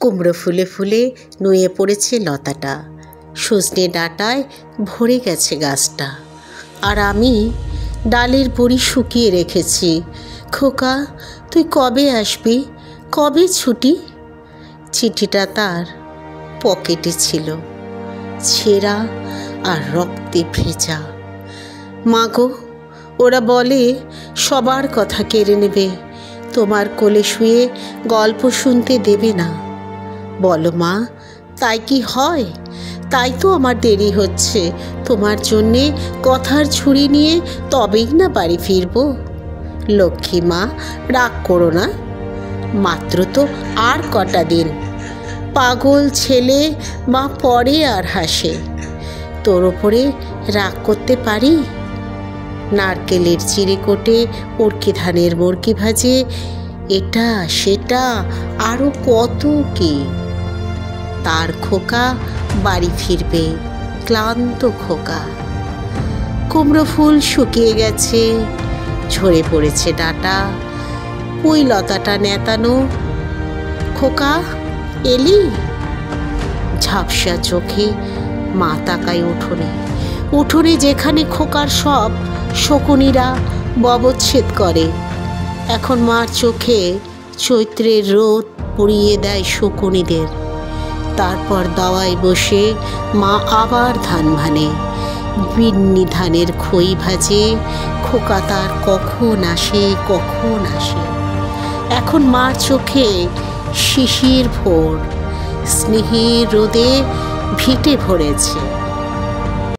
কুমড়ো ফুলে ফুলে নুয়ে পড়েছে লতাটা, সজনে ডাঁটায় ভরে গেছে গাছটা। আর আমি ডালের বড়ি শুকিয়ে রেখেছি। খোকা, তুই কবে আসবি, কবে ছুটি? চিঠিটা তার পকেটে ছিল, ছেঁড়া আর রক্তে ভেজা। মাগো, ওরা বলে সবার কথা কেড়ে নেবে, তোমার কোলে শুয়ে গল্প শুনতে দেবে না। বলো মা, তাই কি হয়? তাই তো আমার দেরি হচ্ছে। তোমার জন্যে কথার ঝুড়ি নিয়ে তবেই না বাড়ি ফিরব। লক্ষ্মী মা, রাগ করো না, মাত্র তো আর কটা দিন। পাগল ছেলে মা পড়ে আর হাসে, তোর ওপরে রাগ করতে পারি? নারকেলের চিড়েকোটে উড়কি ধানের বরকি ভাজে, এটা সেটা আরও কত কি। তার খোকা বাড়ি ফিরবে, ক্লান্ত খোকা। কুমড়ো ফুল শুকিয়ে গেছে, ঝরে পড়েছে ডাঁটা, পুঁই লতাটা নেতানো। খোকা, এলি? ঝাপসা চোখে মা তাকায় উঠোনে, উঠোনে যেখানে খোকার সব শকুনিরা ববচ্ছেদ করে। এখন মার চোখে চৈত্রের রোদ পুড়িয়ে দেয় শকুনিদের। তারপর দাওয়ায় বসে মা আবার ধান ভানে, বিন্নি ধানের খই ভাজে। খোকা তার কখন আসে, কখন আসে। এখন মার চোখে শিশির ভোর, স্নেহের রোদে ভিটে ভরেছে।